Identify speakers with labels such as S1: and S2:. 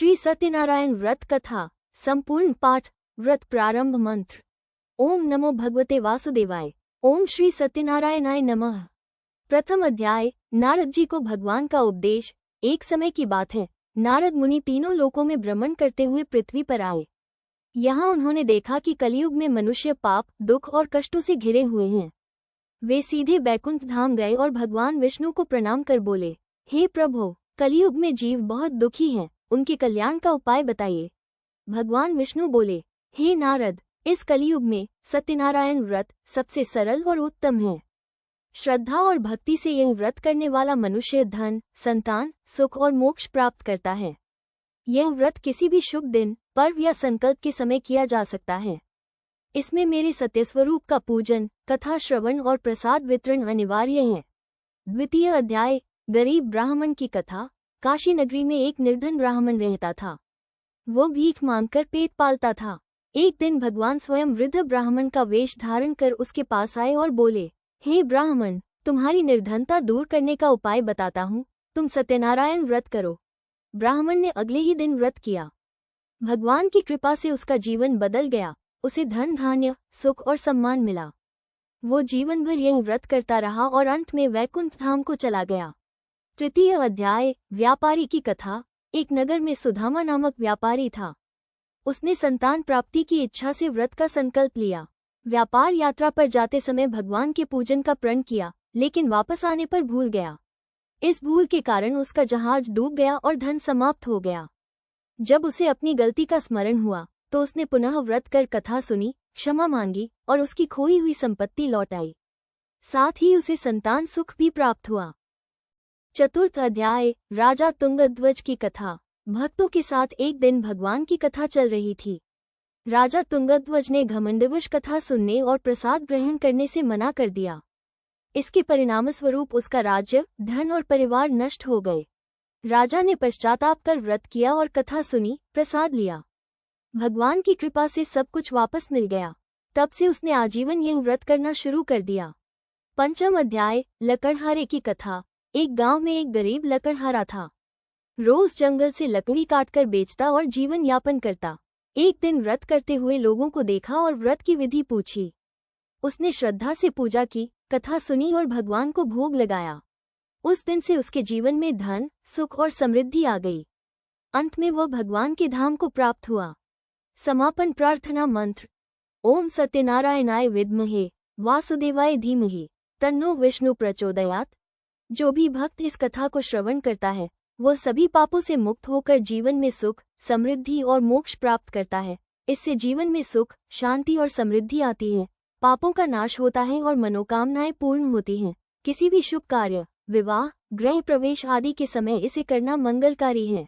S1: श्री सत्यनारायण व्रत कथा संपूर्ण पाठ। व्रत प्रारंभ मंत्र। ओम नमो भगवते वासुदेवाय। ओम श्री सत्यनारायणाय नमः। प्रथम अध्याय। नारद जी को भगवान का उपदेश। एक समय की बात है, नारद मुनि तीनों लोकों में भ्रमण करते हुए पृथ्वी पर आए। यहाँ उन्होंने देखा कि कलयुग में मनुष्य पाप, दुख और कष्टों से घिरे हुए हैं। वे सीधे बैकुंठ धाम गए और भगवान विष्णु को प्रणाम कर बोले, हे प्रभु, कलयुग में जीव बहुत दुखी हैं, उनके कल्याण का उपाय बताइए। भगवान विष्णु बोले, हे नारद, इस कलयुग में सत्यनारायण व्रत सबसे सरल और उत्तम है। श्रद्धा और भक्ति से यह व्रत करने वाला मनुष्य धन, संतान, सुख और मोक्ष प्राप्त करता है। यह व्रत किसी भी शुभ दिन, पर्व या संकल्प के समय किया जा सकता है। इसमें मेरे सत्यस्वरूप का पूजन, कथा श्रवण और प्रसाद वितरण अनिवार्य है। द्वितीय अध्याय। गरीब ब्राह्मण की कथा। काशी नगरी में एक निर्धन ब्राह्मण रहता था। वो भीख मांगकर पेट पालता था। एक दिन भगवान स्वयं वृद्ध ब्राह्मण का वेश धारण कर उसके पास आए और बोले, हे ब्राह्मण, तुम्हारी निर्धनता दूर करने का उपाय बताता हूँ, तुम सत्यनारायण व्रत करो। ब्राह्मण ने अगले ही दिन व्रत किया। भगवान की कृपा से उसका जीवन बदल गया। उसे धन धान्य, सुख और सम्मान मिला। वो जीवन भर यह व्रत करता रहा और अंत में वैकुंठ धाम को चला गया। तृतीय अध्याय। व्यापारी की कथा। एक नगर में सुदामा नामक व्यापारी था। उसने संतान प्राप्ति की इच्छा से व्रत का संकल्प लिया। व्यापार यात्रा पर जाते समय भगवान के पूजन का प्रण किया, लेकिन वापस आने पर भूल गया। इस भूल के कारण उसका जहाज डूब गया और धन समाप्त हो गया। जब उसे अपनी गलती का स्मरण हुआ तो उसने पुनः व्रत कर कथा सुनी, क्षमा मांगी और उसकी खोई हुई संपत्ति लौट आई। साथ ही उसे संतान सुख भी प्राप्त हुआ। चतुर्थ अध्याय। राजा तुंगध्वज की कथा। भक्तों के साथ एक दिन भगवान की कथा चल रही थी। राजा तुंगध्वज ने घमंडवश कथा सुनने और प्रसाद ग्रहण करने से मना कर दिया। इसके परिणामस्वरूप उसका राज्य, धन और परिवार नष्ट हो गए। राजा ने पश्चाताप कर व्रत किया और कथा सुनी, प्रसाद लिया। भगवान की कृपा से सब कुछ वापस मिल गया। तब से उसने आजीवन यह व्रत करना शुरू कर दिया। पंचम अध्याय। लकड़हारे की कथा। एक गांव में एक गरीब लकड़हारा था। रोज जंगल से लकड़ी काटकर बेचता और जीवन यापन करता। एक दिन व्रत करते हुए लोगों को देखा और व्रत की विधि पूछी। उसने श्रद्धा से पूजा की, कथा सुनी और भगवान को भोग लगाया। उस दिन से उसके जीवन में धन, सुख और समृद्धि आ गई। अंत में वह भगवान के धाम को प्राप्त हुआ। समापन प्रार्थना मंत्र। ओम सत्यनारायणाय विद्महे वासुदेवाय धीमहि तन्नो विष्णु प्रचोदयात्। जो भी भक्त इस कथा को श्रवण करता है, वह सभी पापों से मुक्त होकर जीवन में सुख, समृद्धि और मोक्ष प्राप्त करता है। इससे जीवन में सुख, शांति और समृद्धि आती है, पापों का नाश होता है और मनोकामनाएं पूर्ण होती हैं। किसी भी शुभ कार्य, विवाह, गृह प्रवेश आदि के समय इसे करना मंगलकारी है।